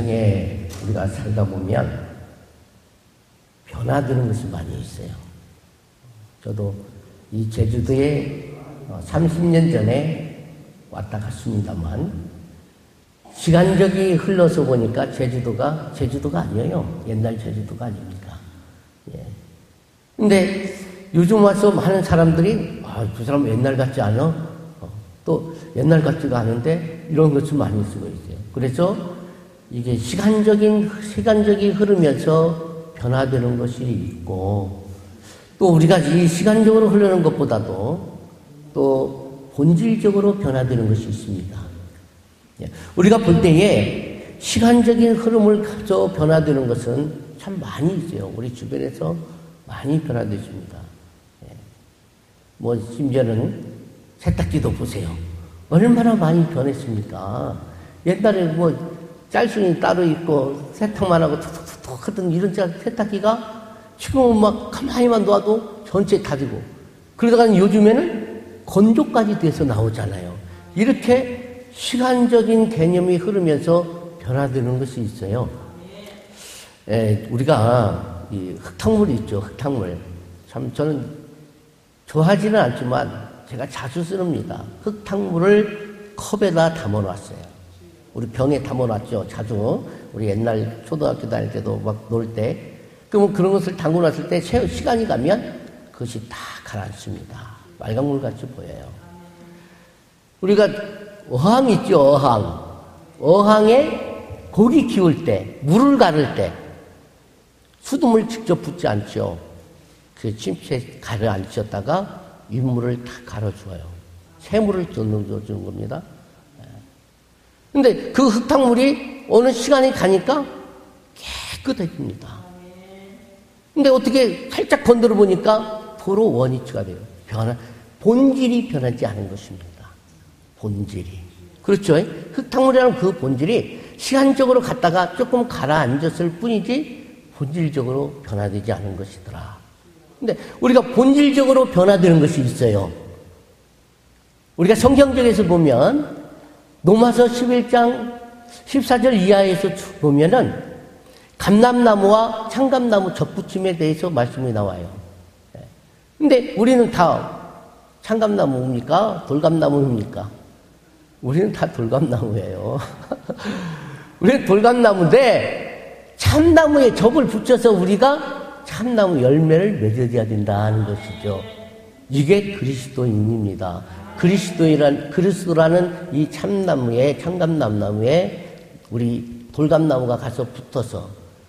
세상에 우리가 살다 보면 변화되는 것이 많이 있어요. 저도 이 제주도에 30년 전에 왔다 갔습니다만 시간적이 흘러서 보니까 제주도가 아니에요. 옛날 제주도가 아닙니다. 예. 근데 요즘 와서 많은 사람들이 그 사람 옛날 같지 않아? 또 옛날 같지가 않은데 이런 것을 많이 쓰고 있어요. 그래서 이게 시간적이 흐르면서 변화되는 것이 있고 또 우리가 이 시간적으로 흐르는 것보다도 또 본질적으로 변화되는 것이 있습니다. 우리가 볼 때에 시간적인 흐름을 가져 변화되는 것은 참 많이 있어요. 우리 주변에서 많이 변화되십니다. 심지어는 세탁기도 보세요. 얼마나 많이 변했습니까? 옛날에 짤순이 따로 있고 세탁만 하고 툭툭툭 하던 이런 세탁기가 지금은 막 가만히만 놔도 전체 타지고 그러다가 요즘에는 건조까지 돼서 나오잖아요. 이렇게 시간적인 개념이 흐르면서 변화되는 것이 있어요. 우리가 이 흙탕물 있죠. 흙탕물. 참 저는 좋아하지는 않지만 제가 자주 씁니다. 흙탕물을 컵에다 담아놨어요. 우리 병에 담아놨죠. 자주. 우리 옛날 초등학교 다닐 때도 막 놀 때. 그럼 그런 것을 담궈놨을 때 시간이 가면 그것이 다 가라앉습니다. 말강물 같이 보여요. 우리가 어항 있죠. 어항. 어항에 고기 키울 때, 물을 가를 때 수돗물 직접 붓지 않죠. 그 침체에 가라앉혔다가 윗물을 다 갈아주어요. 새물을 넣어주는 겁니다. 근데 그 흙탕물이 어느 시간이 가니까 깨끗해집니다. 근데 어떻게 살짝 건드려 보니까 도로 원위치가 돼요. 본질이 변하지 않은 것입니다. 본질이. 그렇죠? 흙탕물이라는 그 본질이 시간적으로 갔다가 조금 가라앉았을 뿐이지 본질적으로 변화되지 않은 것이더라. 근데 우리가 본질적으로 변화되는 것이 있어요. 우리가 성경적에서 보면 로마서 11장 14절 이하에서 보면은 감람나무와 창감나무 접붙임에 대해서 말씀이 나와요. 근데 우리는 다 창감나무입니까? 돌감나무입니까? 우리는 다 돌감나무예요. 우리는 돌감나무인데 참나무에 접을 붙여서 우리가 참나무 열매를 맺어야 된다는 것이죠. 이게 그리스도인입니다. 그리스도라는 이 참감나무에 우리 돌감나무가 가서 붙어서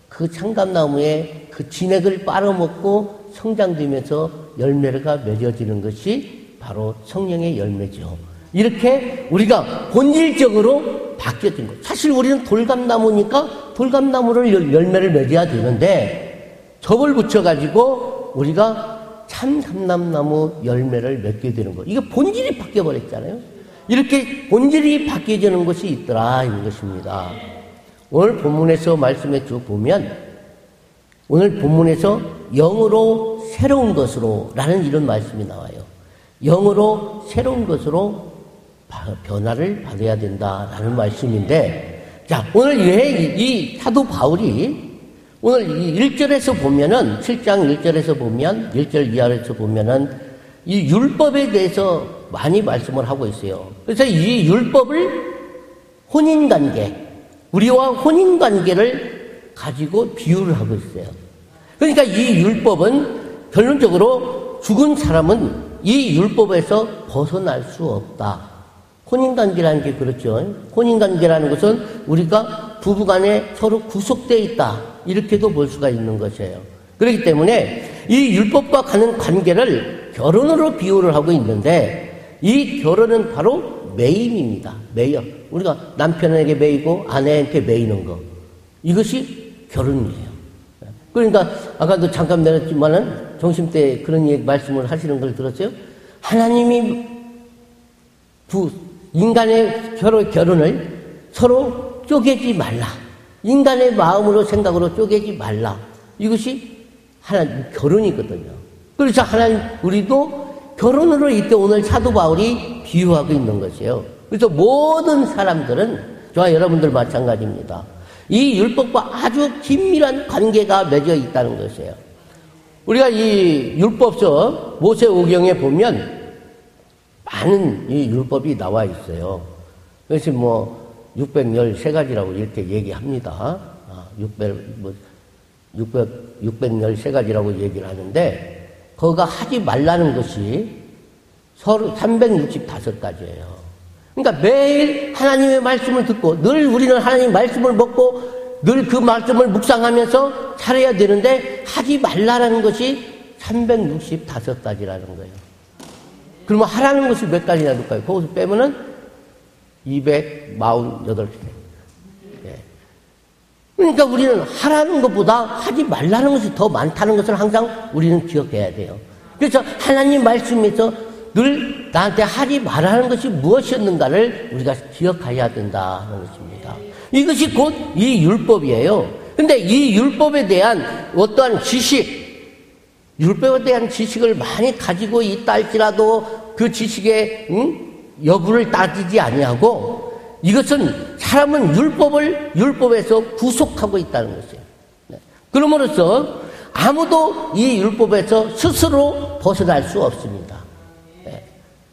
그 참감나무에 그 진액을 빨아먹고 성장되면서 열매가 맺어지는 것이 바로 성령의 열매죠. 이렇게 우리가 본질적으로 바뀌어진 것. 사실 우리는 돌감나무니까 돌감나무를 열매를 맺어야 되는데 접을 붙여가지고 우리가 참감나무 열매를 맺게 되는 것. 이게 본질이 바뀌어버렸잖아요. 이렇게 본질이 바뀌어지는 것이 있더라 이런 것입니다. 오늘 본문에서 말씀해 쭉 보면 오늘 본문에서 영으로 새로운 것으로 라는 이런 말씀이 나와요. 영으로 새로운 것으로 변화를 받아야 된다라는 말씀인데, 자, 오늘 왜 이 사도 바울이 오늘 이 1절에서 보면은 7장 1절에서 보면 1절 이하에서 보면은 이 율법에 대해서 많이 말씀을 하고 있어요. 그래서 이 율법을 혼인관계, 우리와 혼인관계를 가지고 비유를 하고 있어요. 그러니까 이 율법은 결론적으로 죽은 사람은 이 율법에서 벗어날 수 없다. 혼인관계라는 게 그렇죠. 혼인관계라는 것은 우리가 부부간에 서로 구속되어 있다. 이렇게도 볼 수가 있는 것이에요. 그렇기 때문에 이 율법과 가는 관계를 결혼으로 비유를 하고 있는데 이 결혼은 바로 매임입니다. 매여. 우리가 남편에게 매이고 아내한테 매이는 거. 이것이 결혼이에요. 그러니까 아까도 잠깐 내렸지만은 정심 때 그런 말씀을 하시는 걸 들었어요. 하나님이 인간의 결혼을 서로 쪼개지 말라. 인간의 마음으로 생각으로 쪼개지 말라. 이것이 하나님 결혼이거든요. 그래서 하나님 우리도 결혼으로 이때 오늘 사도 바울이 비유하고 있는 것이에요. 그래서 모든 사람들은 저와 여러분들 마찬가지입니다. 이 율법과 아주 긴밀한 관계가 맺어 있다는 것이에요. 우리가 이 율법서 모세오경에 보면 많은 이 율법이 나와 있어요. 그래서 613가지라고 이렇게 얘기합니다. 613가지라고 얘기를 하는데, 거기가 하지 말라는 것이 서로 365가지예요. 그러니까 매일 하나님의 말씀을 듣고, 늘 우리는 하나님의 말씀을 먹고, 늘 그 말씀을 묵상하면서 살아야 되는데, 하지 말라는 것이 365가지라는 거예요. 그러면 하라는 것이 몇 가지나 될까요? 거기서 빼면은 248개. 그러니까 우리는 하라는 것보다 하지 말라는 것이 더 많다는 것을 항상 우리는 기억해야 돼요. 그래서 하나님 말씀에서 늘 나한테 하지 말라는 것이 무엇이었는가를 우리가 기억해야 된다는 것입니다. 이것이 곧 이 율법이에요. 근데 이 율법에 대한 어떠한 율법에 대한 지식을 많이 가지고 있다 할지라도 그 지식의 여부를 따지지 아니하고, 이것은 사람은 율법에서 구속하고 있다는 것이에요. 그러므로써 아무도 이 율법에서 스스로 벗어날 수 없습니다.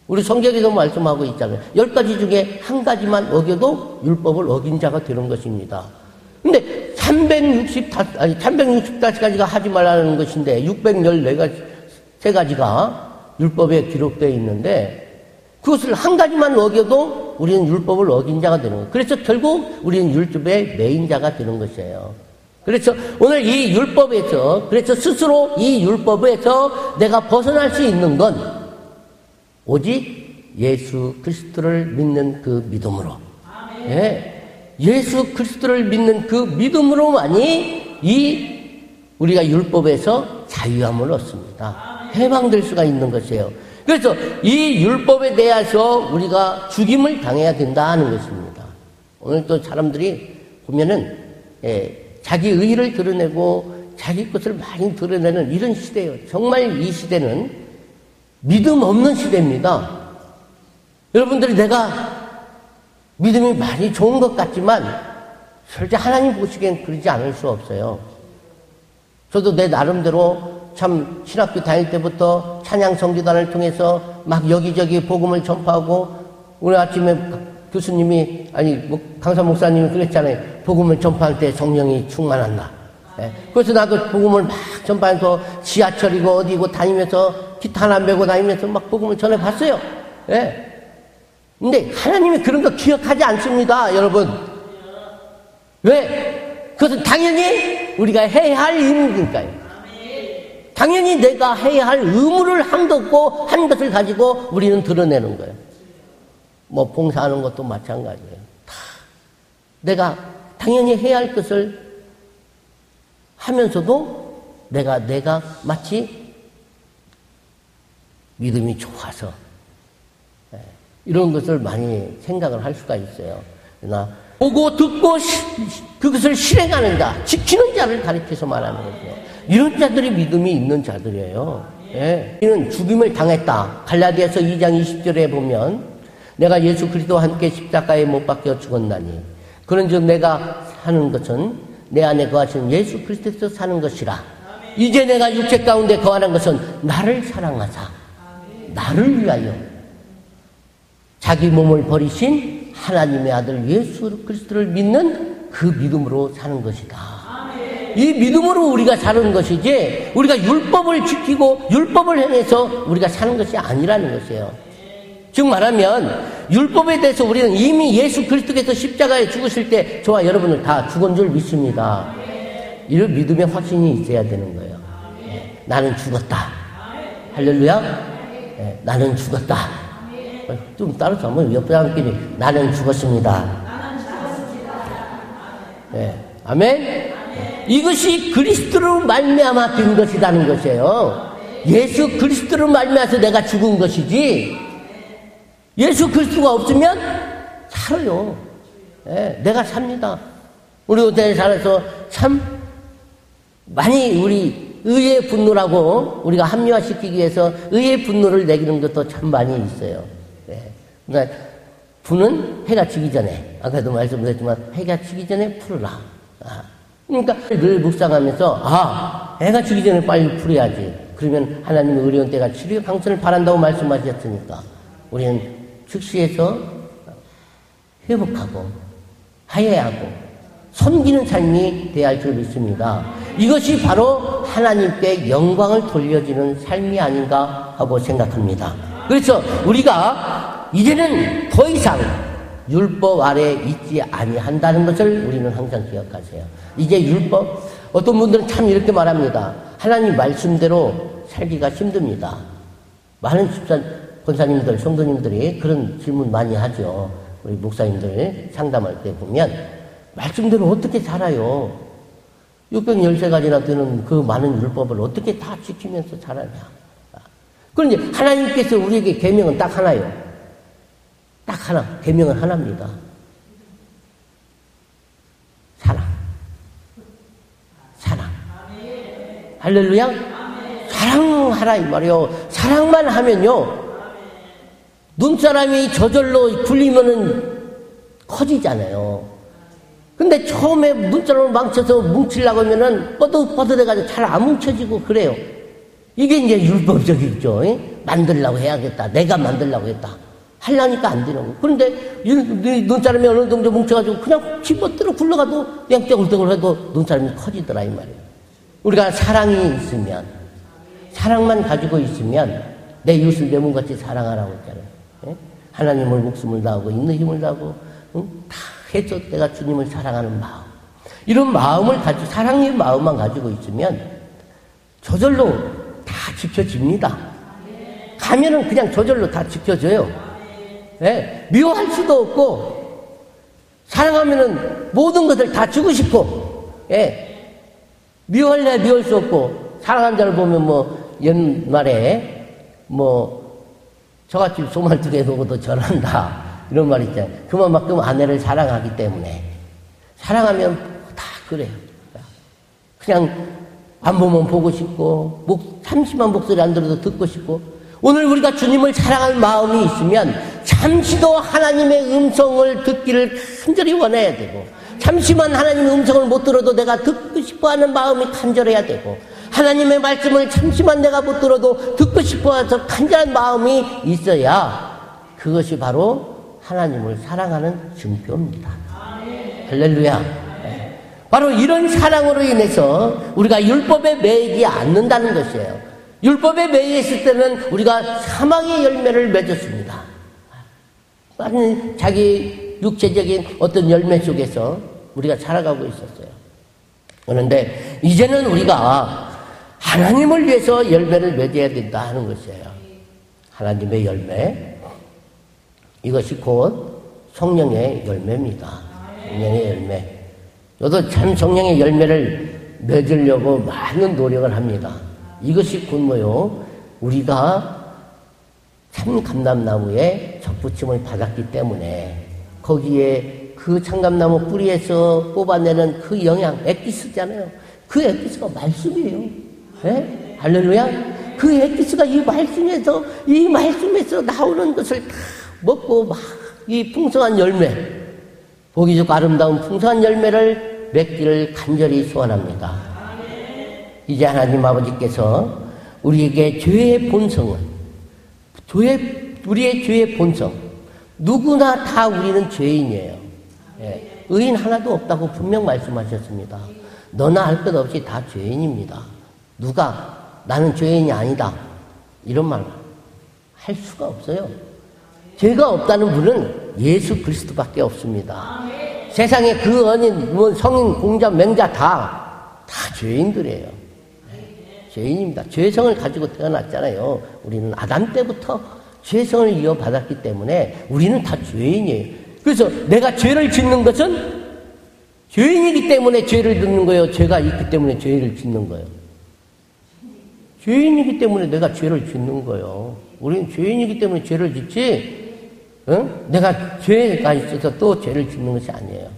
우리 성경에도 말씀하고 있잖아요. 10가지 중에 한 가지만 어겨도 율법을 어긴 자가 되는 것입니다. 근데 365가지가 하지 말라는 것인데 614가지가 율법에 기록되어 있는데, 그것을 한 가지만 어겨도 우리는 율법을 어긴 자가 되는 거예요. 그래서 결국 우리는 율법의 매인자가 되는 것이에요. 그래서 오늘 이 율법에서, 그래서 스스로 이 율법에서 내가 벗어날 수 있는 건 오직 예수 그리스도를 믿는 그 믿음으로. 예수 그리스도를 믿는 그 믿음으로만이 우리가 율법에서 자유함을 얻습니다. 해방될 수가 있는 것이에요. 그래서 이 율법에 대해서 우리가 죽임을 당해야 된다는 것입니다. 오늘 또 사람들이 보면은 자기 의의를 드러내고 자기 것을 많이 드러내는 이런 시대예요. 정말 이 시대는 믿음 없는 시대입니다. 여러분들이 내가 믿음이 많이 좋은 것 같지만 절대 하나님 보시기엔 그러지 않을 수 없어요. 저도 내 나름대로 참 신학교 다닐 때부터 찬양 성기단을 통해서 막 여기저기 복음을 전파하고, 오늘 아침에 교수님이 강사 목사님이 그랬잖아요. 복음을 전파할 때 성령이 충만한다. 그래서 나도 복음을 막 전파해서 지하철이고 어디고 다니면서 기타 하나 메고 다니면서 막 복음을 전해봤어요. 근데 하나님이 그런 거 기억하지 않습니다, 여러분. 왜? 그것은 당연히 우리가 해야 할 의무니까요. 당연히 내가 해야 할 의무를 한 것을 가지고 우리는 드러내는 거예요. 봉사하는 것도 마찬가지예요. 다 내가 당연히 해야 할 것을 하면서도 내가 마치 믿음이 좋아서 이런 것을 많이 생각을 할 수가 있어요. 그러나 보고 듣고 그것을 실행하는 자, 지키는 자를 가리켜서 말하는 거죠. 이런 자들이 믿음이 있는 자들이에요. 이는 죽임을 당했다. 갈라디아서 2장 20절에 보면 내가 예수 그리스도와 함께 십자가에 못 박혀 죽었나니 그런즉 내가 사는 것은 내 안에 거하시는 예수 그리스도에서 사는 것이라. 이제 내가 육체 가운데 거하는 것은 나를 사랑하사 나를 위하여 자기 몸을 버리신 하나님의 아들 예수 그리스도를 믿는 그 믿음으로 사는 것이다. 이 믿음으로 우리가 사는 것이지 우리가 율법을 지키고 율법을 행해서 우리가 사는 것이 아니라는 것이에요. 즉 말하면 율법에 대해서 우리는 이미 예수 그리스도께서 십자가에 죽으실 때 저와 여러분을 다 죽은 줄 믿습니다. 이런 믿음의 확신이 있어야 되는 거예요. 나는 죽었다. 할렐루야. 나는 죽었다. 좀 따라서 한번 옆에 사람끼리 나는 죽었습니다. 아멘. 이것이 그리스도로 말미암아 된 것이라는 것이에요. 예수 그리스도로 말미암아서 내가 죽은 것이지 예수 그리스도가 없으면 살아요. 내가 삽니다. 우리 교회에 살아서 참 많이 우리 의의 분노라고 우리가 합리화시키기 위해서 의의 분노를 내기는 것도 참 많이 있어요. 그러니까 분은 해가 지기 전에, 아까도 말씀드렸지만 해가 지기 전에 풀어라. 그러니까 늘 묵상하면서 애가 죽기 전에 빨리 풀어야지. 그러면 하나님의 의로운 때가 치료의 강선을 바란다고 말씀하셨으니까 우리는 즉시해서 회복하고 화해하고 섬기는 삶이 되어야 할 줄 믿습니다. 이것이 바로 하나님께 영광을 돌려주는 삶이 아닌가 하고 생각합니다. 그래서 우리가 이제는 더 이상 율법 아래에 있지 아니한다는 것을 우리는 항상 기억하세요. 이제 율법, 어떤 분들은 참 이렇게 말합니다. 하나님 말씀대로 살기가 힘듭니다. 많은 권사님들, 성도님들이 그런 질문 많이 하죠. 우리 목사님들 상담할 때 보면 말씀대로 어떻게 살아요? 613가지나 되는 그 많은 율법을 어떻게 다 지키면서 살아냐? 그런데 하나님께서 우리에게 계명은 딱 하나요. 딱 하나, 계명은 하나입니다. 사랑. 사랑. 할렐루야? 사랑하라 이 말이요. 사랑만 하면요. 눈사람이 저절로 굴리면은 커지잖아요. 근데 처음에 눈사람을 망쳐서 뭉치려고 하면은 뻐득뻐득해가지고 잘 안 뭉쳐지고 그래요. 이게 이제 율법적이죠. 만들려고 해야겠다. 내가 만들려고 했다. 하려니까 안 되는 거. 그런데 눈사람이 어느 정도 뭉쳐가지고 그냥 집어들어 굴러가도 땡땡울땡울 해도 눈사람이 커지더라 이 말이에요. 우리가 사랑이 있으면, 사랑만 가지고 있으면 내 이웃을 내 몸같이 사랑하라고 했잖아요. 하나님을 목숨을 다하고 있는 힘을 다하고 다 해줘. 내가 주님을 사랑하는 마음. 이런 마음을 가지고, 사랑의 마음만 가지고 있으면 저절로 다 지켜집니다. 가면은 그냥 저절로 다 지켜져요. 예? 미워할 수도 없고, 사랑하면은 모든 것을 다 주고 싶고, 예? 미워할래 미워할 수 없고, 사랑한 자를 보면 뭐, 옛말에, 뭐, 저같이 소말두개 놓고도 절한다. 이런 말 있잖아요. 그만큼 아내를 사랑하기 때문에. 사랑하면 다 그래요. 그냥 안 보면 보고 싶고, 잠시만 목소리 안 들어도 듣고 싶고, 오늘 우리가 주님을 사랑할 마음이 있으면 잠시도 하나님의 음성을 듣기를 간절히 원해야 되고, 잠시만 하나님의 음성을 못 들어도 내가 듣고 싶어하는 마음이 간절해야 되고, 하나님의 말씀을 잠시만 내가 못 들어도 듣고 싶어해서 간절한 마음이 있어야 그것이 바로 하나님을 사랑하는 증표입니다. 할렐루야. 네. 바로 이런 사랑으로 인해서 우리가 율법에 매이지 않는다는 것이에요. 율법에 매이했을 때는 우리가 사망의 열매를 맺었습니다. 자기 육체적인 어떤 열매 속에서 우리가 살아가고 있었어요. 그런데 이제는 우리가 하나님을 위해서 열매를 맺어야 된다 하는 것이에요. 하나님의 열매. 이것이 곧 성령의 열매입니다. 성령의 열매. 저도 참 성령의 열매를 맺으려고 많은 노력을 합니다. 이것이 곧 뭐요? 우리가 참 감람나무에 접붙임을 받았기 때문에 거기에 그 참감나무 뿌리에서 뽑아내는 그 영양, 엑기스잖아요. 그 엑기스가 말씀이에요. 네? 할렐루야? 그 엑기스가 이 말씀에서 나오는 것을 다 먹고 막 이 풍성한 열매, 보기 좋고 아름다운 풍성한 열매를 맺기를 간절히 소원합니다. 이제 하나님 아버지께서 우리에게 죄의 본성을, 우리의 죄의 본성, 누구나 다 우리는 죄인이에요. 예, 의인 하나도 없다고 분명 말씀하셨습니다. 너나 할 것 없이 다 죄인입니다. 누가 나는 죄인이 아니다 이런 말 할 수가 없어요. 죄가 없다는 분은 예수 그리스도밖에 없습니다. 세상에 그 언인, 뭐 성인, 공자, 맹자 다 죄인들이에요. 죄인입니다. 죄성을 가지고 태어났잖아요. 우리는 아담 때부터 죄성을 이어받았기 때문에 우리는 다 죄인이에요. 그래서 내가 죄를 짓는 것은 죄인이기 때문에 죄를 짓는 거예요. 죄가 있기 때문에 죄를 짓는 거예요. 죄인이기 때문에 내가 죄를 짓는 거예요. 우리는 죄인이기 때문에 죄를 짓지, 내가 죄가 있어서 또 죄를 짓는 것이 아니에요.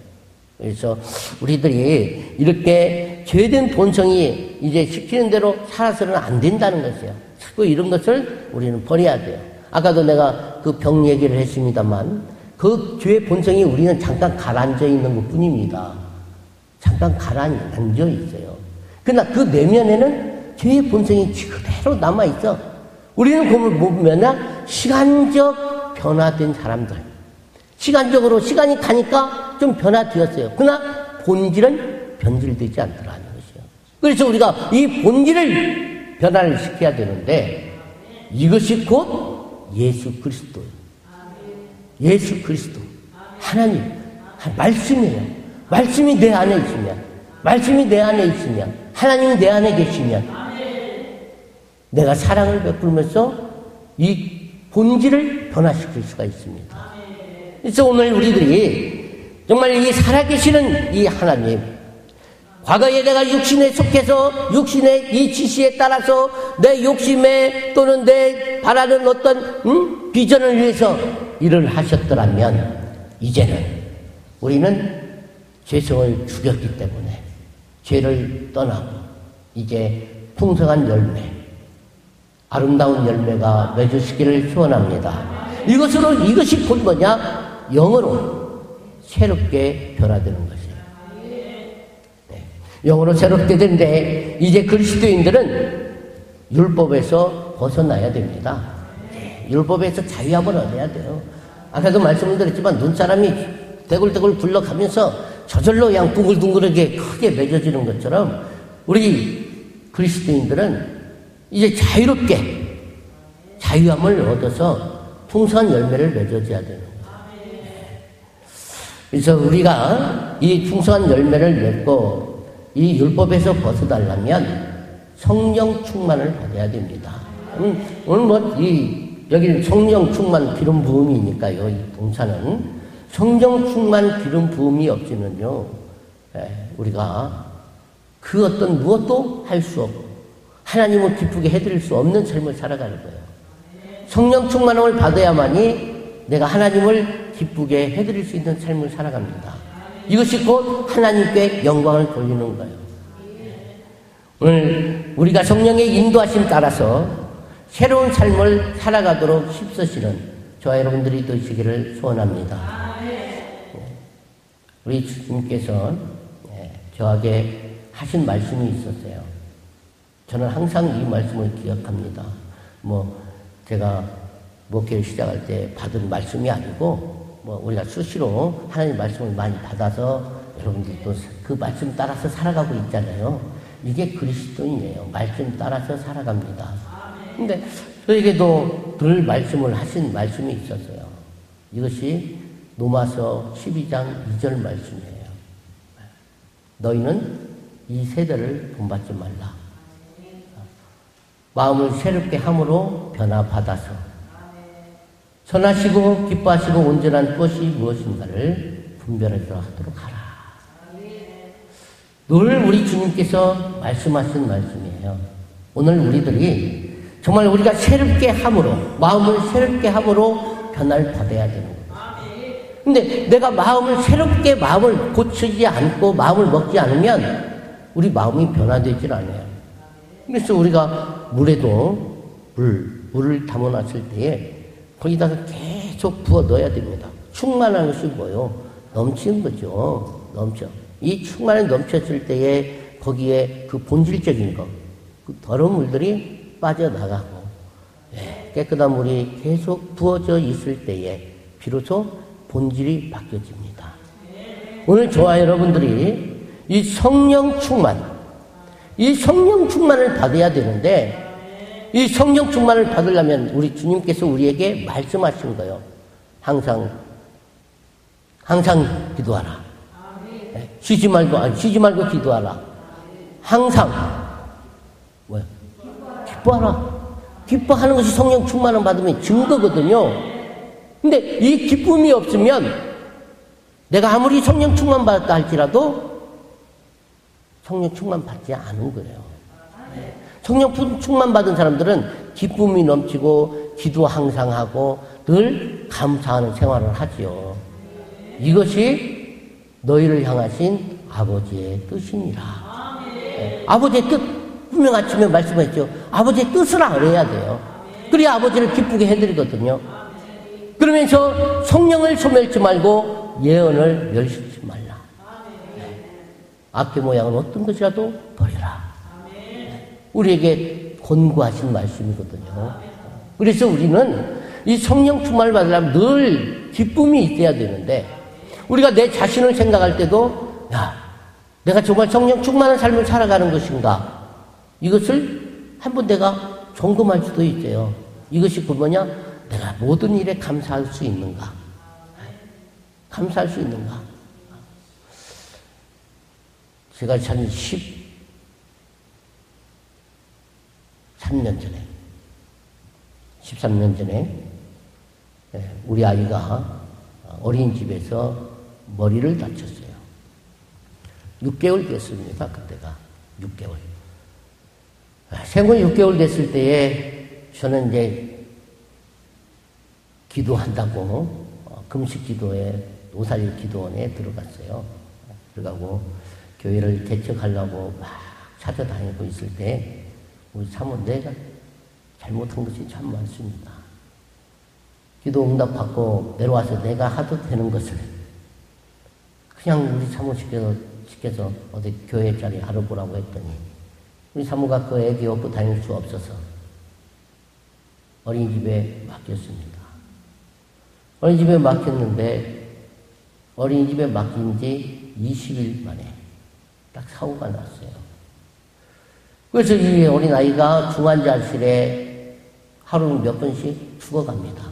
그래서 우리들이 이렇게 죄된 본성이 이제 시키는 대로 살아서는 안 된다는 것이에요. 자꾸 이런 것을 우리는 버려야 돼요. 아까도 내가 그 병 얘기를 했습니다만 그 죄의 본성이 우리는 잠깐 가라앉아 있는 것 뿐입니다. 잠깐 가라앉아 있어요. 그러나 그 내면에는 죄의 본성이 그대로 남아있어. 우리는 보면 시간적 변화된 사람들. 시간적으로 시간이 가니까 좀 변화되었어요. 그러나 본질은 변질되지 않더라는 것이요. 그래서 우리가 이 본질을 변화를 시켜야 되는데 이것이 곧 예수 그리스도예요. 예수 그리스도. 하나님. 말씀이에요. 말씀이 내 안에 있으면, 말씀이 내 안에 있으면, 하나님이 내 안에 계시면 내가 사랑을 베풀면서 이 본질을 변화시킬 수가 있습니다. 그래서 오늘 우리들이 정말 이 살아계시는 이 하나님, 과거에 내가 육신에 속해서 육신의 이 지시에 따라서 내 욕심에 또는 내 바라는 어떤 비전을 위해서 일을 하셨더라면 이제는 우리는 죄성을 죽였기 때문에 죄를 떠나고 이제 풍성한 열매, 아름다운 열매가 맺으시기를 소원합니다. 이것이 곧 뭐냐? 영으로 새롭게 변화되는 것이에요. 네. 영으로 새롭게 되는데 이제 그리스도인들은 율법에서 벗어나야 됩니다. 네. 율법에서 자유함을 얻어야 돼요. 아까도 말씀을 드렸지만 눈사람이 대굴대굴 굴러가면서 저절로 그냥 둥글둥글하게 크게 맺어지는 것처럼 우리 그리스도인들은 이제 자유롭게 자유함을 얻어서 풍성한 열매를 맺어줘야 되는 거예요. 그래서 우리가 이 풍성한 열매를 맺고 이 율법에서 벗어나려면 성령 충만을 받아야 됩니다. 오늘 여기는 성령 충만 기름 부음이니까요. 이 동사는 성령 충만 기름 부음이 없이는요, 우리가 그 어떤 무엇도 할 수 없고 하나님을 기쁘게 해드릴 수 없는 삶을 살아가는 거예요. 성령 충만함을 받아야만이 내가 하나님을 기쁘게 해드릴 수 있는 삶을 살아갑니다. 이것이 곧 하나님께 영광을 돌리는 거예요. 오늘 우리가 성령의 인도하심 따라서 새로운 삶을 살아가도록 힘쓰시는 저와 여러분들이 되시기를 소원합니다. 우리 주님께서 저에게 하신 말씀이 있었어요. 저는 항상 이 말씀을 기억합니다. 제가 목회를 시작할 때 받은 말씀이 아니고, 우리가 수시로 하나님 말씀을 많이 받아서 여러분들도 그 말씀 따라서 살아가고 있잖아요. 이게 그리스도인이에요. 말씀 따라서 살아갑니다. 근데 저에게도 늘 말씀을 하신 말씀이 있었어요. 이것이 로마서 12장 2절 말씀이에요. 너희는 이 세대를 본받지 말라. 마음을 새롭게 함으로 변화받아서 선하시고 기뻐하시고 온전한 것이 무엇인가를 분별하도록 하라. 늘 우리 주님께서 말씀하신 말씀이에요. 오늘 우리들이 정말 우리가 새롭게 함으로, 마음을 새롭게 함으로 변화를 받아야 되는 거예요. 근데 내가 마음을 고치지 않고 마음을 먹지 않으면 우리 마음이 변화되질 않아요. 그래서 우리가 물에도 물을 담아놨을 때에 거기다가 계속 부어 넣어야 됩니다. 충만한 것이 뭐예요? 넘치는 거죠. 이 충만히 넘쳤을 때에 거기에 그 본질적인 거, 그 더러운 물들이 빠져나가고, 깨끗한 물이 계속 부어져 있을 때에 비로소 본질이 바뀌어집니다. 오늘 저와 여러분들이 이 성령 충만을 받아야 되는데, 이 성령 충만을 받으려면 우리 주님께서 우리에게 말씀하신 거예요. 항상 기도하라. 쉬지 말고 기도하라. 항상 기뻐하라. 기뻐하는 것이 성령 충만을 받으면 증거거든요. 근데 이 기쁨이 없으면 내가 아무리 성령 충만 받았다 할지라도 성령 충만 받지 않은 거예요. 성령 충만 받은 사람들은 기쁨이 넘치고 기도 항상 하고 늘 감사하는 생활을 하지요. 이것이 너희를 향하신 아버지의 뜻이니라. 아버지의 뜻, 분명 아침에 말씀했죠. 아버지의 뜻을 알아야 돼요. 그래야 아버지를 기쁘게 해드리거든요. 그러면서 성령을 소멸치 말고 예언을 멸시치 말라. 악기 모양은 어떤 것이라도 버려라. 우리에게 권고하신 말씀이거든요. 그래서 우리는 이 성령 충만을 받으려면 늘 기쁨이 있어야 되는데, 우리가 내 자신을 생각할 때도, 내가 정말 성령 충만한 삶을 살아가는 것인가? 이것을 한번 내가 점검할 수도 있어요. 이것이 뭐냐? 내가 모든 일에 감사할 수 있는가? 감사할 수 있는가? 제가 한 13년 전에 우리 아이가 어린이집에서 머리를 다쳤어요. 6개월 됐습니다. 그때가 6개월. 생후 6개월 됐을 때에 저는 이제 기도한다고 금식 기도에 노사리 기도원에 들어갔어요. 들어가고 교회를 개척하려고 막 찾아다니고 있을 때 우리 사모 내가 잘못한 것이 참 많습니다. 기도 응답 받고 내려와서 내가 하도 되는 것을 그냥 우리 사모님께서 어디 교회 자리 알아보라고 했더니 우리 사모가 그 애기 업고 다닐 수 없어서 어린이집에 맡겼습니다. 어린이집에 맡겼는데 어린이집에 맡긴 지 20일 만에 딱 사고가 났어요. 그래서 이 어린아이가 중환자실에 하루 몇 번씩 죽어갑니다.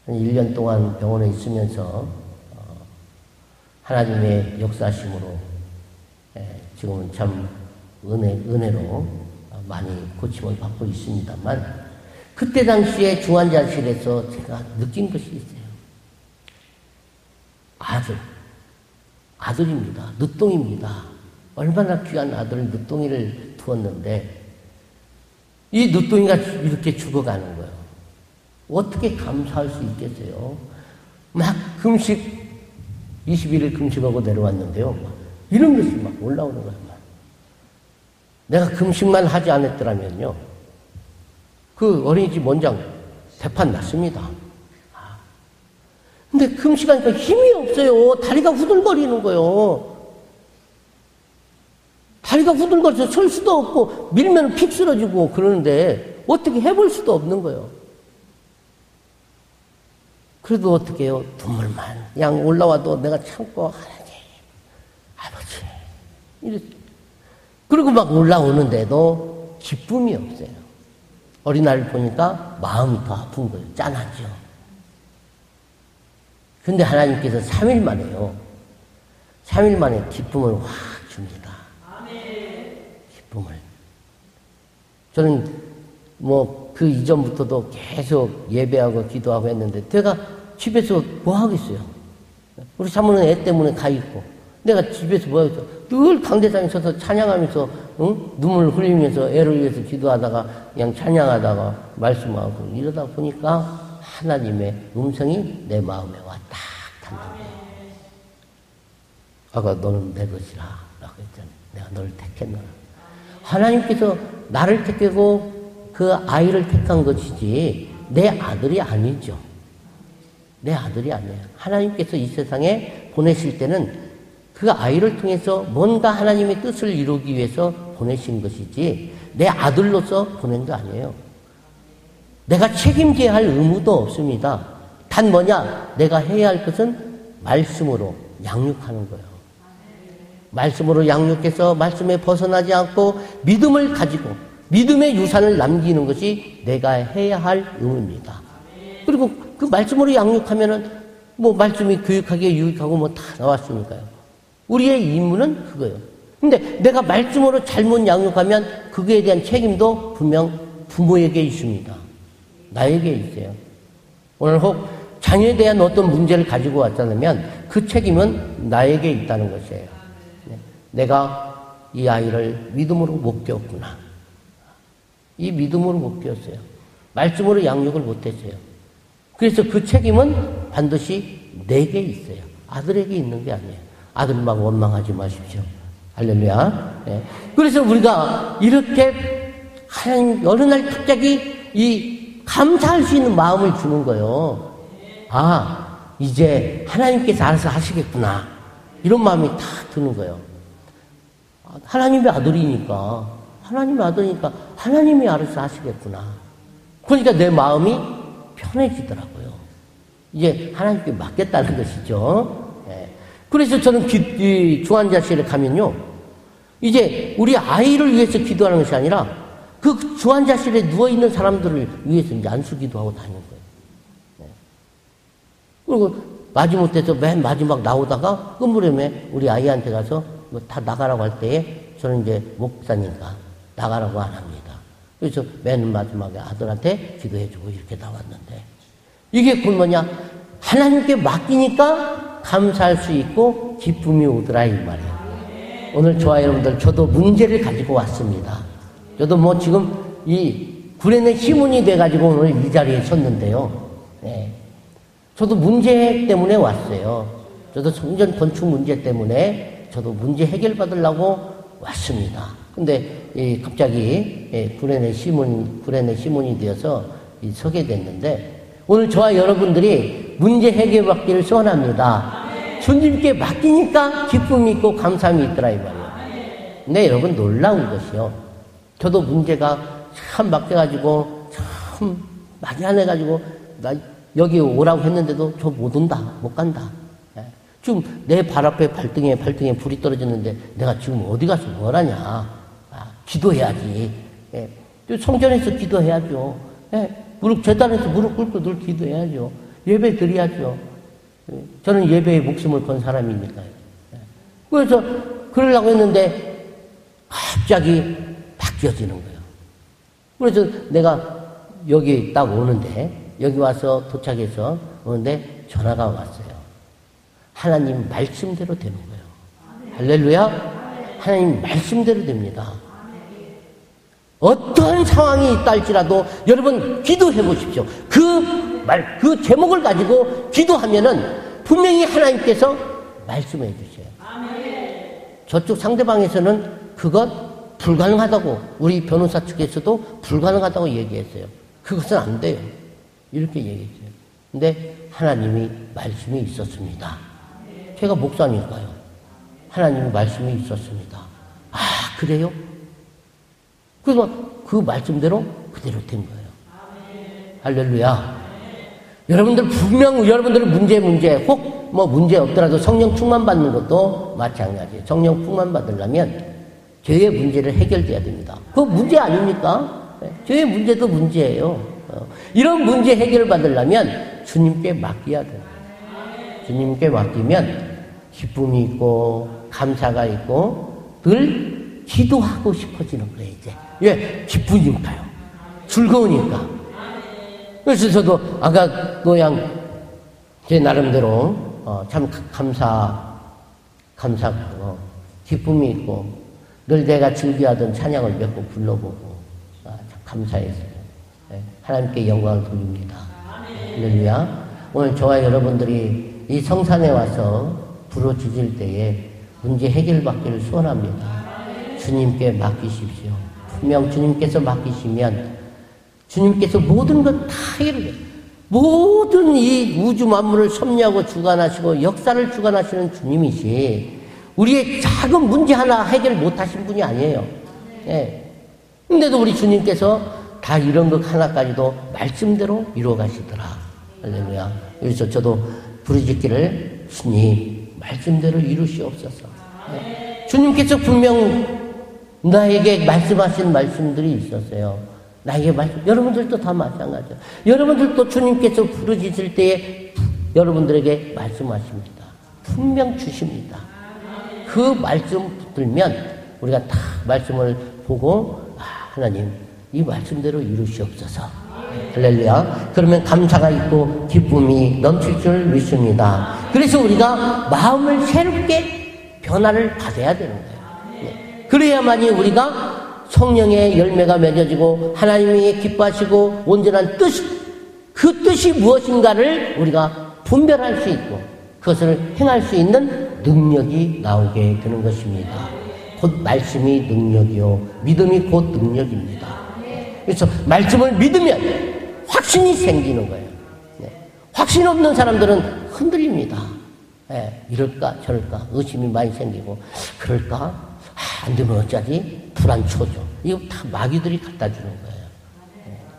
한 1년 동안 병원에 있으면서 하나님의 역사심으로 지금은 참 은혜로 많이 고침을 받고 있습니다만, 그때 당시에 중환자실에서 제가 느낀 것이 있어요. 아들입니다. 늦둥입니다. 얼마나 귀한 아들 늦둥이를 두었는데 이 늦둥이가 이렇게 죽어가는 거예요. 어떻게 감사할 수 있겠어요? 막 금식 21일 금식하고 내려왔는데요. 막 이런 것이 막 올라오는 거예요. 막. 내가 금식만 하지 않았더라면요, 그 어린이집 원장 대판 났습니다. 근데 금식하니까 힘이 없어요. 다리가 후들거리는 거예요. 다리가 후들거려서 설 수도 없고 밀면 픽 쓰러지고 그러는데 어떻게 해볼 수도 없는 거예요. 그래도 어떻게 해요? 눈물만 그냥 올라와도 내가 참고 하나님, 아버지 이랬어요. 그리고 막 올라오는데도 기쁨이 없어요. 어린아이를 보니까 마음이 더 아픈 거예요. 짠하죠. 근데 하나님께서 3일 만에요. 3일 만에 기쁨을 확 줍니다. 기쁨을. 저는 그 이전부터도 계속 예배하고 기도하고 했는데 제가 집에서 뭐 하겠어요? 우리 사모는 애 때문에 가 있고 내가 집에서 뭐 하겠어? 늘 강대상에 서서 찬양하면서 눈물 흘리면서 애를 위해서 기도하다가 그냥 찬양하다가 말씀하고 이러다 보니까 하나님의 음성이 내 마음에 와 딱 닿는 거예요. 아까 너는 내 것이라 라고 했잖아요. 내가 너를 택했노라. 하나님께서 나를 택하고 그 아이를 택한 것이지 내 아들이 아니죠. 내 아들이 아니에요. 하나님께서 이 세상에 보내실 때는 그 아이를 통해서 뭔가 하나님의 뜻을 이루기 위해서 보내신 것이지 내 아들로서 보낸 거 아니에요. 내가 책임져야 할 의무도 없습니다. 단 뭐냐? 내가 해야 할 것은 말씀으로 양육하는 거예요. 말씀으로 양육해서 말씀에 벗어나지 않고 믿음을 가지고 믿음의 유산을 남기는 것이 내가 해야 할 의무입니다. 그리고 그 말씀으로 양육하면은 말씀이 교육하게 유익하고 다 나왔으니까요. 우리의 임무는 그거예요. 근데 내가 말씀으로 잘못 양육하면 그거에 대한 책임도 분명 부모에게 있습니다. 나에게 있어요. 오늘 혹 자녀에 대한 어떤 문제를 가지고 왔다면 그 책임은 나에게 있다는 것이에요. 내가 이 아이를 믿음으로 못 키웠구나. 이 믿음으로 못 키웠어요. 말씀으로 양육을 못했어요. 그래서 그 책임은 반드시 내게 있어요. 아들에게 있는 게 아니에요. 아들만 원망하지 마십시오. 할렐루야. 네. 그래서 우리가 이렇게 하나님 어느 날 갑자기 감사할 수 있는 마음을 주는 거예요. 이제 하나님께서 알아서 하시겠구나. 이런 마음이 다 드는 거예요. 하나님의 아들이니까 하나님이 알아서 하시겠구나. 그러니까 내 마음이 편해지더라고요. 이제 하나님께 맡겠다는 것이죠. 예. 그래서 저는 중환자실에 가면요, 이제 우리 아이를 위해서 기도하는 것이 아니라 그 중환자실에 누워있는 사람들을 위해서 이제 안수기도 하고 다니는 거예요. 예. 그리고 마지못해서 맨 마지막 나오다가 끝무렵에 우리 아이한테 가서 뭐 다 나가라고 할 때에 저는 이제 목사니까 나가라고 안 합니다. 그래서 맨 마지막에 아들한테 기도해주고 이렇게 나왔는데, 이게 그 뭐냐, 하나님께 맡기니까 감사할 수 있고 기쁨이 오더라 이 말이에요. 오늘 저와 여러분들, 저도 문제를 가지고 왔습니다. 저도 뭐 지금 이 구레네 시몬이 돼가지고 오늘 이 자리에 섰는데요. 네. 저도 문제 때문에 왔어요. 저도 성전 건축 문제 때문에 저도 문제 해결 받으려고 왔습니다. 근데 갑자기 구레네 시몬이 되어서 서게 됐는데, 오늘 저와 여러분들이 문제 해결 받기를 소원합니다. 주님께 맡기니까 기쁨이 있고 감사함이 있더라 이 말이에요. 근데 여러분, 놀라운 것이요, 저도 문제가 참 맡겨가지고 참 많이 안 해가지고 나 여기 오라고 했는데도 저 못 온다, 못 간다. 지금 내 발 앞에 발등에 불이 떨어졌는데 내가 지금 어디 가서 뭘 하냐. 기도해야지. 예. 성전에서 기도해야죠. 예. 재단에서 무릎 꿇고 늘 기도해야죠. 예배 드려야죠. 예. 저는 예배에 목숨을 건 사람이니까요. 예. 그래서 그러려고 했는데 갑자기 바뀌어지는 거예요. 그래서 내가 여기 딱 오는데, 여기 와서 도착해서 오는데 전화가 왔어요. 하나님 말씀대로 되는 거예요. 할렐루야. 하나님 말씀대로 됩니다. 어떤 상황이 있다 할지라도 여러분 기도해 보십시오. 그 제목을 가지고 기도하면은 분명히 하나님께서 말씀해 주세요. 저쪽 상대방에서는 그것 불가능하다고, 우리 변호사 측에서도 불가능하다고 얘기했어요. 그것은 안 돼요. 이렇게 얘기했어요. 근데 하나님이 말씀이 있었습니다. 제가 목사니까요. 하나님의 말씀이 있었습니다. 아, 그래요? 그래서 그 말씀대로 그대로 된 거예요. 할렐루야. 여러분들 분명 여러분들 문제 혹 뭐 문제 없더라도 성령 충만 받는 것도 마찬가지예요. 성령 충만 받으려면 죄의 문제를 해결돼야 됩니다. 그거 문제 아닙니까? 죄의 문제도 문제예요. 이런 문제 해결을 받으려면 주님께 맡겨야 돼요. 주님께 맡기면 기쁨이 있고 감사가 있고 늘 기도하고 싶어지는 거예요. 이제 왜? 기쁘니까요. 즐거우니까. 그래서 저도 아까 그냥 제 나름대로 참 감사하고 기쁨이 있고 늘 내가 즐겨하던 찬양을 몇 번 불러보고 참 감사했어요. 하나님께 영광을 돌립니다. 할렐루야. 오늘 저와 여러분들이 이 성산에 와서 부르짖을 때에 문제 해결받기를 소원합니다. 주님께 맡기십시오. 분명 주님께서 맡기시면 주님께서 모든 것 다 해결해요. 모든 이 우주 만물을 섭리하고 주관하시고 역사를 주관하시는 주님이시, 우리의 작은 문제 하나 해결 못하신 분이 아니에요. 예. 근데도 우리 주님께서 다 이런 것 하나까지도 말씀대로 이루어 가시더라. 할렐루야. 그래서 저도 부르짖기를 주님 말씀대로 이루시옵소서. 예. 주님께서 분명 나에게 말씀하신 말씀들이 있었어요. 나에게 여러분들도 다 마찬가지예요. 여러분들도 주님께서 부르짖을 때에 여러분들에게 말씀하십니다. 분명 주십니다. 그 말씀 붙들면 우리가 다 말씀을 보고 하나님 이 말씀대로 이루시옵소서. 할렐루야. 그러면 감사가 있고 기쁨이 넘칠 줄 믿습니다. 그래서 우리가 마음을 새롭게 변화를 받아야 되는 거예요. 네. 그래야만이 우리가 성령의 열매가 맺어지고 하나님이 기뻐하시고 온전한 뜻, 그 뜻이 무엇인가를 우리가 분별할 수 있고 그것을 행할 수 있는 능력이 나오게 되는 것입니다. 곧 말씀이 능력이요 믿음이 곧 능력입니다. 그래서 말씀을 믿으면 확신이 생기는 거예요. 확신 없는 사람들은 흔들립니다. 이럴까 저럴까 의심이 많이 생기고, 그럴까? 안 되면 어쩌지? 불안초조. 이거 다 마귀들이 갖다 주는 거예요.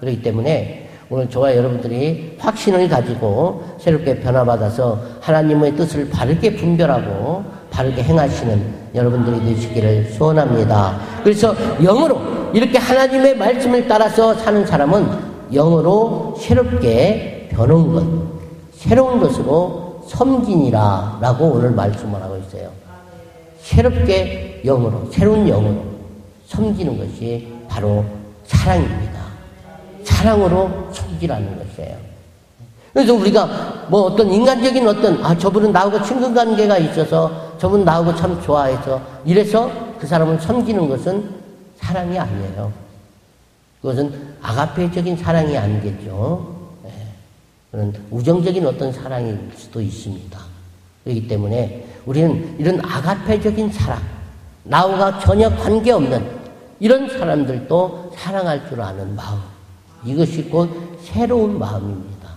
그렇기 때문에 오늘 저와 여러분들이 확신을 가지고 새롭게 변화받아서 하나님의 뜻을 바르게 분별하고 바르게 행하시는 여러분들이 되시기를 소원합니다. 그래서 영으로 이렇게 하나님의 말씀을 따라서 사는 사람은 영으로 새롭게 변한 것, 새로운 것으로 섬기니라 라고 오늘 말씀을 하고 있어요. 새롭게 영으로, 새로운 영으로 섬기는 것이 바로 사랑입니다. 사랑으로 섬기라는 것이에요. 그래서 우리가 뭐 어떤 인간적인 저분은 나하고 친근 관계가 있어서 저분 나하고 참 좋아해서 이래서 그 사람을 섬기는 것은 사랑이 아니에요. 그것은 아가페적인 사랑이 아니겠죠. 그런 우정적인 어떤 사랑일 수도 있습니다. 그렇기 때문에 우리는 이런 아가페적인 사랑, 나와 전혀 관계없는 이런 사람들도 사랑할 줄 아는 마음, 이것이 곧 새로운 마음입니다.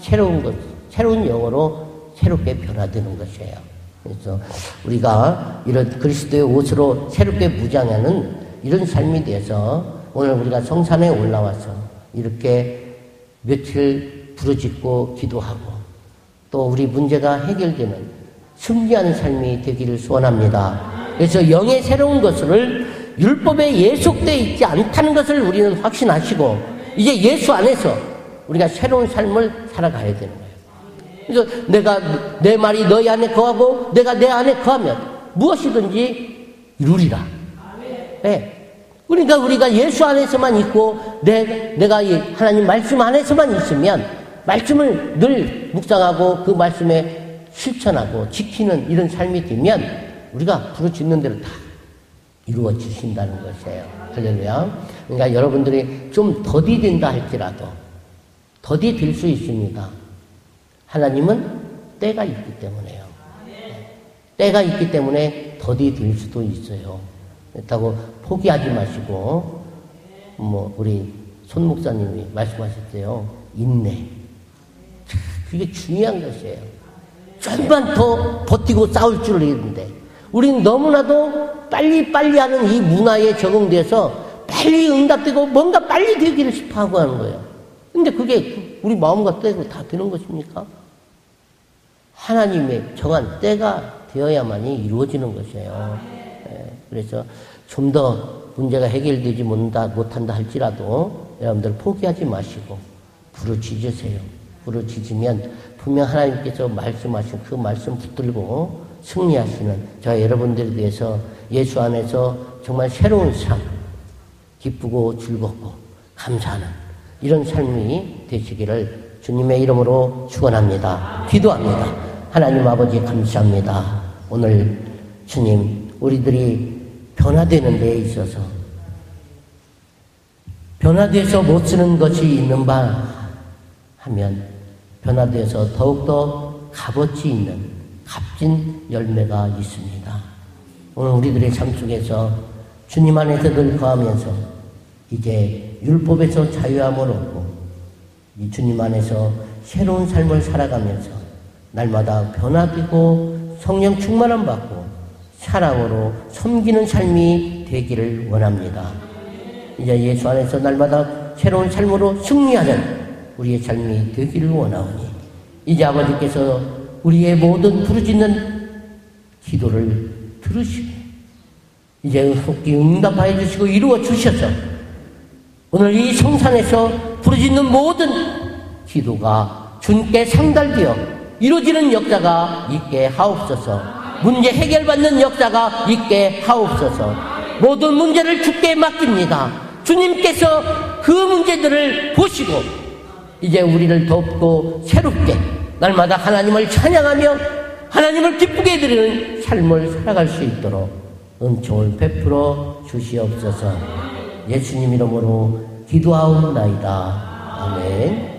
새로운 것, 새로운 영으로 새롭게 변화되는 것이에요. 그래서 우리가 이런 그리스도의 옷으로 새롭게 무장하는 이런 삶이 되어서 오늘 우리가 성산에 올라와서 이렇게 며칠 부르짖고 기도하고 또 우리 문제가 해결되는 승리하는 삶이 되기를 소원합니다. 그래서 영의 새로운 것을 율법에 예속되어 있지 않다는 것을 우리는 확신하시고 이제 예수 안에서 우리가 새로운 삶을 살아가야 되는 거예요. 그래서 내가 내 말이 너희 안에 거하고 내가 내 안에 거하면 무엇이든지 이루리라. 네. 그러니까 우리가 예수 안에서만 있고 내가 하나님 말씀 안에서만 있으면 말씀을 늘 묵상하고 그 말씀에 실천하고 지키는 이런 삶이 되면 우리가 부르짖는 대로 다 이루어지신다는 것이에요. 할렐루야. 그러니까 여러분들이 좀 더디된다 할지라도 더디될 수 있습니다. 하나님은 때가 있기 때문에요. 때가 있기 때문에 더디될 수도 있어요. 그렇다고 포기하지 마시고 우리 손 목사님이 말씀하셨대요. 인내. 그게 중요한 것이에요. 좀만 더 버티고 싸울 줄 알았는데 우리는 너무나도 빨리빨리 하는 이 문화에 적응돼서 빨리 응답되고 뭔가 빨리 되기를 싶어하고 하는 거예요. 근데 그게 우리 마음과 때로 다 되는 것입니까? 하나님의 정한 때가 되어야만이 이루어지는 것이에요. 그래서 좀 더 문제가 해결되지 못한다 할지라도 여러분들 포기하지 마시고 부르짖으세요. 부르짖으면 분명 하나님께서 말씀하신 그 말씀 붙들고 승리하시는 저와 여러분들에 대해서 예수 안에서 정말 새로운 삶, 기쁘고 즐겁고 감사하는 이런 삶이 되시기를 주님의 이름으로 축원합니다. 기도합니다. 하나님 아버지 감사합니다. 오늘 주님 우리들이 변화되는 데에 있어서 변화돼서 못 쓰는 것이 있는 바 하면 변화돼서 더욱더 값어치 있는 값진 열매가 있습니다. 오늘 우리들의 삶 속에서 주님 안에서 늘 거하면서 이제 율법에서 자유함을 얻고 이 주님 안에서 새로운 삶을 살아가면서 날마다 변화되고 성령 충만함 받고 사랑으로 섬기는 삶이 되기를 원합니다. 이제 예수 안에서 날마다 새로운 삶으로 승리하는 우리의 삶이 되기를 원하오니 이제 아버지께서 우리의 모든 부르짖는 기도를 들으시고 이제 속히 응답하여 주시고 이루어 주셔서 오늘 이 성산에서 부르짖는 모든 기도가 주님께 상달되어 이루어지는 역사가 있게 하옵소서. 문제 해결받는 역사가 있게 하옵소서. 모든 문제를 주께 맡깁니다. 주님께서 그 문제들을 보시고 이제 우리를 돕고 새롭게 날마다 하나님을 찬양하며 하나님을 기쁘게 해드리는 삶을 살아갈 수 있도록 은총을 베풀어 주시옵소서. 예수님 이름으로 기도하옵나이다. 아멘.